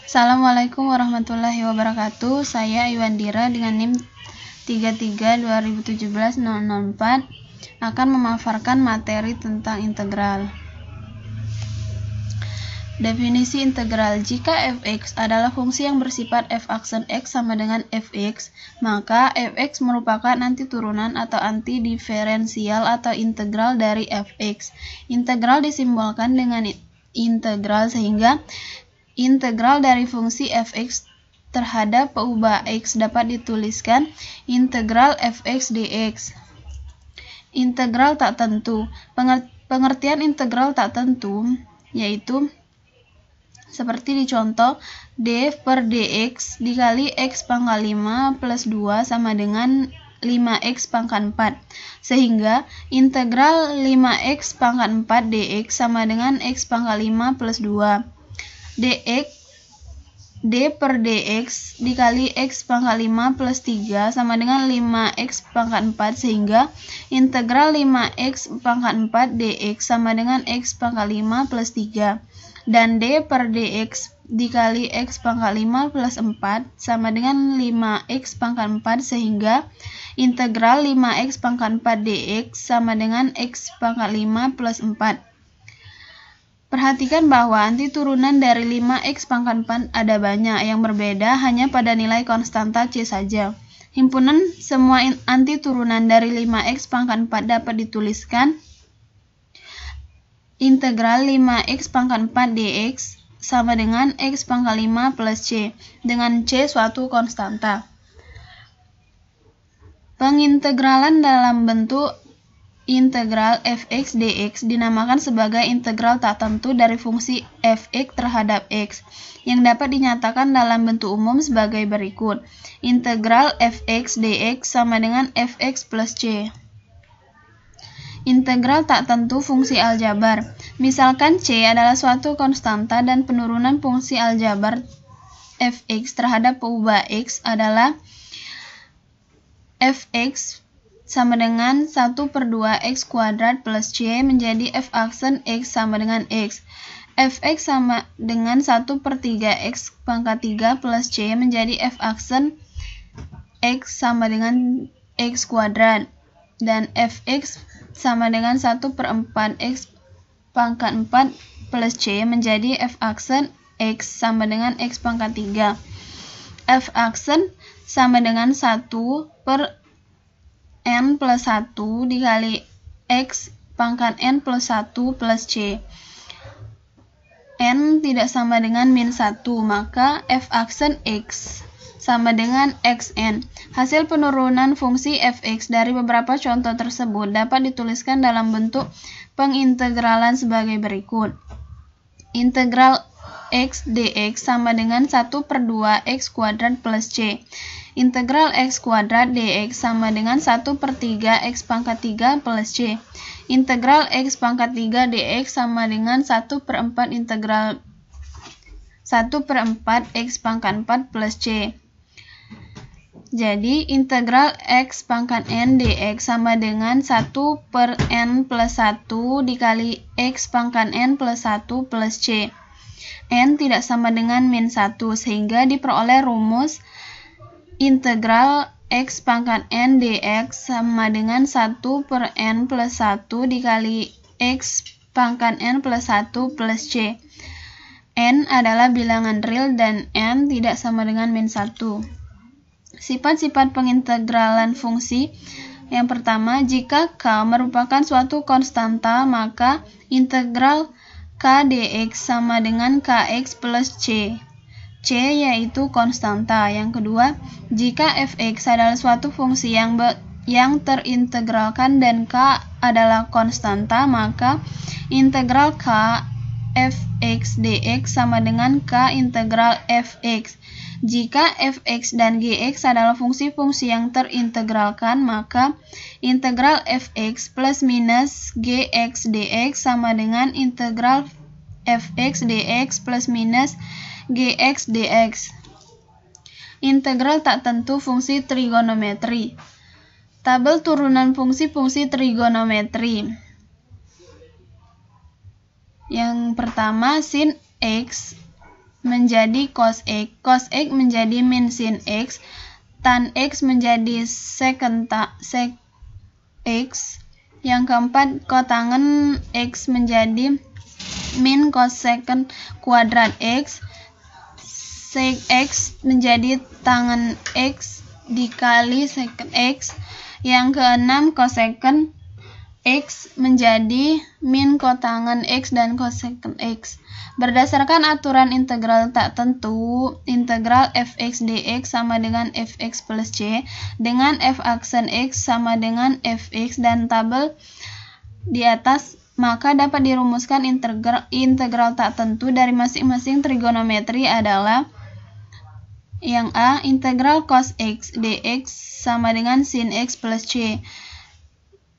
Assalamualaikum warahmatullahi wabarakatuh. Saya Iwandira dengan NIM 33/2017-004 akan memaparkan materi tentang integral. Definisi integral: jika fx adalah fungsi yang bersifat f aksen x sama dengan fx, maka fx merupakan antiturunan atau antidiferensial atau integral dari fx. Integral disimbolkan dengan integral sehingga integral dari fungsi fx terhadap peubah x dapat dituliskan integral fx dx. Integral tak tentu. Pengertian integral tak tentu yaitu seperti di contoh d per dx dikali x pangkat 5 plus 2 sama dengan 5x pangkat 4, sehingga integral 5x pangkat 4 dx sama dengan x pangkat 5 plus 2. d per dx dikali x pangkat 5 plus 3 sama dengan 5x pangkat 4, sehingga integral 5x pangkat 4 dx sama dengan x pangkat 5 plus 3. Dan d per dx dikali x pangkat 5 plus 4 sama dengan 5x pangkat 4, sehingga integral 5x pangkat 4 dx sama dengan x pangkat 5 plus 4. Perhatikan bahwa antiturunan dari 5x pangkat 4 ada banyak, yang berbeda hanya pada nilai konstanta c saja. Himpunan semua antiturunan dari 5x pangkat 4 dapat dituliskan integral 5x pangkat 4 dx sama dengan x pangkat 5 plus c, dengan c suatu konstanta. Pengintegralan dalam bentuk integral fx dx dinamakan sebagai integral tak tentu dari fungsi fx terhadap x, yang dapat dinyatakan dalam bentuk umum sebagai berikut. Integral fx dx sama dengan fx plus c. Integral tak tentu fungsi aljabar. Misalkan c adalah suatu konstanta dan penurunan fungsi aljabar fx terhadap peubah x adalah fx sama dengan 1/2x kuadrat plus c menjadi f aksen x sama dengan x. Fx sama dengan 1/3x pangkat 3 plus c menjadi f aksen x sama dengan x kuadrat. Dan fx sama dengan 1/4x pangkat 4 plus c menjadi f aksen x sama dengan x pangkat 3. F aksen sama dengan 1/n plus 1 dikali x pangkat n plus 1 plus c. N tidak sama dengan min 1, maka f aksen x sama dengan xn. Hasil penurunan fungsi fx dari beberapa contoh tersebut dapat dituliskan dalam bentuk pengintegralan sebagai berikut. Integral x dx sama dengan 1/2x kuadrat plus c. Integral x kuadrat dx sama dengan 1/3x pangkat 3 plus c. Integral x pangkat 3 dx sama dengan 1/4 integral 1/4x pangkat 4 plus c. Jadi, integral x pangkat n dx sama dengan 1/n plus 1 dikali x pangkat n plus 1 plus c. N tidak sama dengan min 1, sehingga diperoleh rumus integral x pangkat n dx sama dengan 1/n plus 1 dikali x pangkat n plus 1 plus c. N adalah bilangan real dan n tidak sama dengan min 1. Sifat-sifat pengintegralan fungsi. Yang pertama, jika k merupakan suatu konstanta, maka integral k dx sama dengan kx plus c. C yaitu konstanta. Yang kedua, jika fx adalah suatu fungsi yang terintegralkan dan k adalah konstanta, maka integral k fx dx sama dengan k integral fx. Jika fx dan gx adalah fungsi-fungsi yang terintegralkan, maka integral fx plus minus gx dx sama dengan integral fx dx plus minus gx dx. Integral tak tentu fungsi trigonometri. Tabel turunan fungsi-fungsi trigonometri. Yang pertama, sin x menjadi cos X, cos X menjadi min sin X, tan X menjadi secant X. Yang keempat, kotangen X menjadi min cosecant kuadrat X, sec X menjadi tangen X dikali secant X. Yang keenam, cosecant X menjadi min kotangen X dan cosecant X. Berdasarkan aturan integral tak tentu, integral fx dx sama dengan fx plus c dengan f aksen x sama dengan fx dan tabel di atas, maka dapat dirumuskan integral tak tentu dari masing-masing trigonometri adalah yang A, integral cos x dx sama dengan sin x plus c.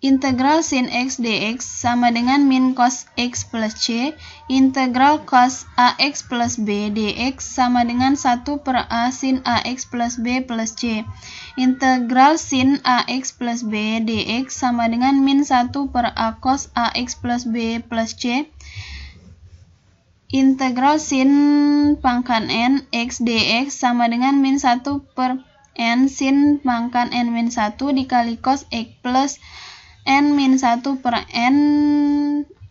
Integral sin x dx sama dengan min cos x plus c. Integral cos ax plus b dx sama dengan 1 per a sin ax plus b plus c. Integral sin ax plus b dx sama dengan min 1 per a cos ax plus b plus c. Integral sin pangkat n x dx sama dengan min 1 per n sin pangkat n min 1 dikali cos x plus n min 1 per n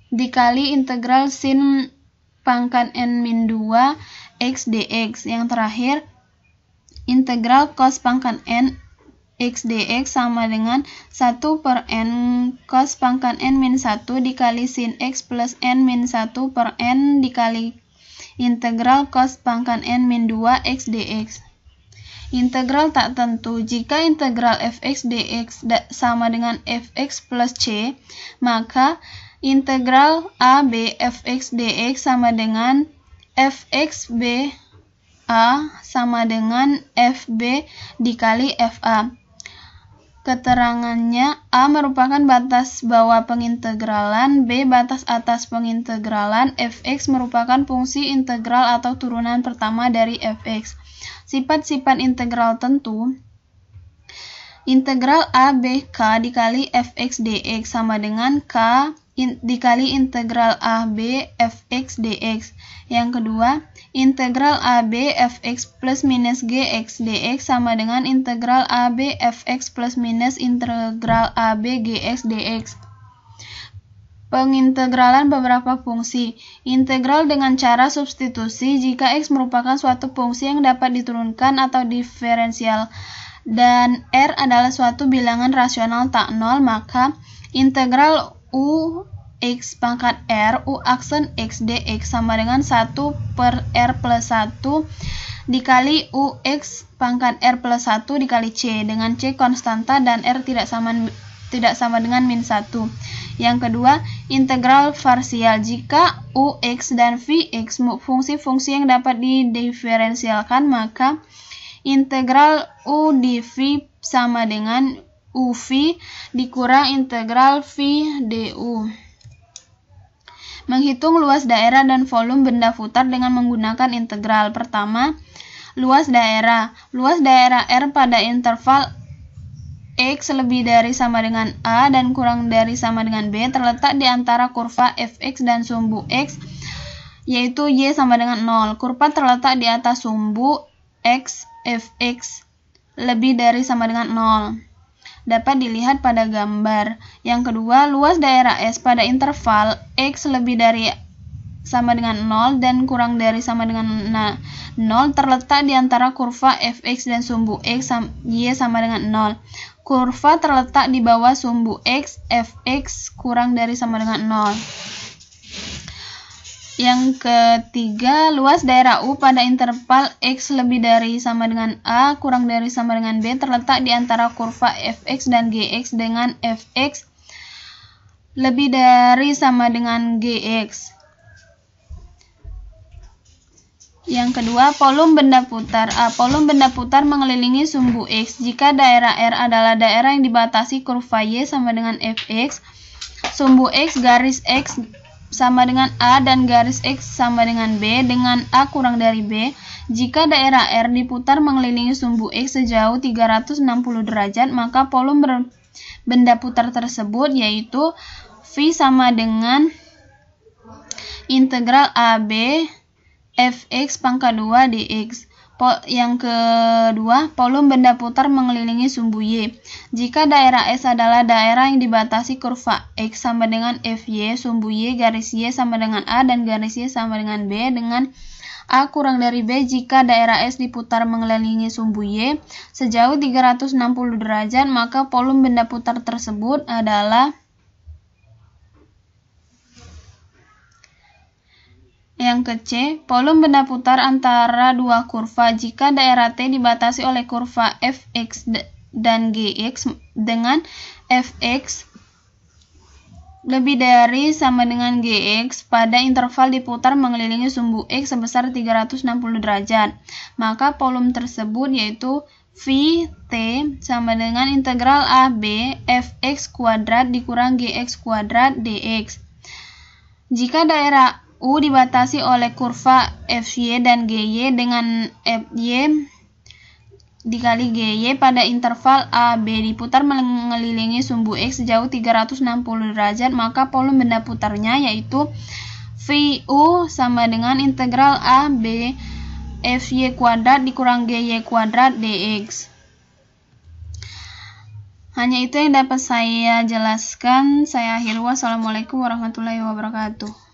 dikali integral sin pangkat n min 2 x dx. Yang terakhir, integral cos pangkat n x dx sama dengan 1 per n cos pangkat n min 1 dikali sin x plus n min 1 per n dikali integral cos pangkat n min 2 x dx. Integral tak tentu. Jika integral fx dx sama dengan fx plus c, maka integral a b fx dx sama dengan fx b a sama dengan fb dikali fa. Keterangannya, a merupakan batas bawah pengintegralan, b batas atas pengintegralan, fx merupakan fungsi integral atau turunan pertama dari fx. Sifat-sifat integral tentu. Integral a b k dikali fx dx sama dengan k dikali integral a b fx dx. Yang kedua, integral a b fx plus minus gx dx sama dengan integral a b fx plus minus integral a b gx dx. Pengintegralan beberapa fungsi. Integral dengan cara substitusi jika x merupakan suatu fungsi yang dapat diturunkan atau diferensial dan r adalah suatu bilangan rasional tak nol, maka integral u x pangkat r u aksen x dx sama dengan 1 per r plus 1 dikali u x pangkat r plus 1 dikali c, dengan c konstanta dan r tidak sama dengan min 1. Yang kedua, integral parsial. Jika u x dan vx fungsi-fungsi yang dapat didiferensialkan, maka integral u dv sama dengan uv dikurang integral v du. Menghitung luas daerah dan volume benda putar dengan menggunakan integral. Pertama, luas daerah. Luas daerah R pada interval X lebih dari sama dengan A dan kurang dari sama dengan B terletak di antara kurva fx dan sumbu X, yaitu Y sama dengan 0. Kurva terletak di atas sumbu X fx lebih dari sama dengan 0. Dapat dilihat pada gambar. Yang kedua, luas daerah S pada interval X lebih dari sama dengan 0 dan kurang dari sama dengan 0 terletak di antara kurva fx dan sumbu X, Y sama dengan 0. Kurva terletak di bawah sumbu X, fx kurang dari sama dengan 0. Yang ketiga, luas daerah U pada interval X lebih dari sama dengan A, kurang dari sama dengan B terletak di antara kurva fx dan gx dengan fx lebih dari sama dengan gx. Yang kedua, volume benda putar. A. Volume benda putar mengelilingi sumbu X. Jika daerah R adalah daerah yang dibatasi kurva Y sama dengan fx, sumbu X garis X sama dengan A dan garis X sama dengan B dengan A kurang dari B. Jika daerah R diputar mengelilingi sumbu X sejauh 360 derajat, maka volume benda putar tersebut yaitu V sama dengan integral AB fx pangkat 2 dx. Yang kedua, volume benda putar mengelilingi sumbu Y. Jika daerah S adalah daerah yang dibatasi kurva X sama dengan Fy, sumbu Y garis Y sama dengan A dan garis Y sama dengan B, dengan A kurang dari B jika daerah S diputar mengelilingi sumbu Y sejauh 360 derajat, maka volume benda putar tersebut adalah yang ke C, volume benda putar antara dua kurva jika daerah T dibatasi oleh kurva Fx dan Gx dengan Fx lebih dari sama dengan Gx pada interval diputar mengelilingi sumbu X sebesar 360 derajat. Maka volume tersebut yaitu Vt sama dengan integral AB Fx kuadrat dikurang Gx kuadrat dx. Jika daerah U dibatasi oleh kurva Fy dan Gy dengan Fy dikali Gy pada interval AB diputar mengelilingi sumbu X sejauh 360 derajat, maka volume benda putarnya yaitu Vu sama dengan integral AB Fy kuadrat dikurang Gy kuadrat dx. Hanya itu yang dapat saya jelaskan. Saya akhiri. Wassalamualaikum warahmatullahi wabarakatuh.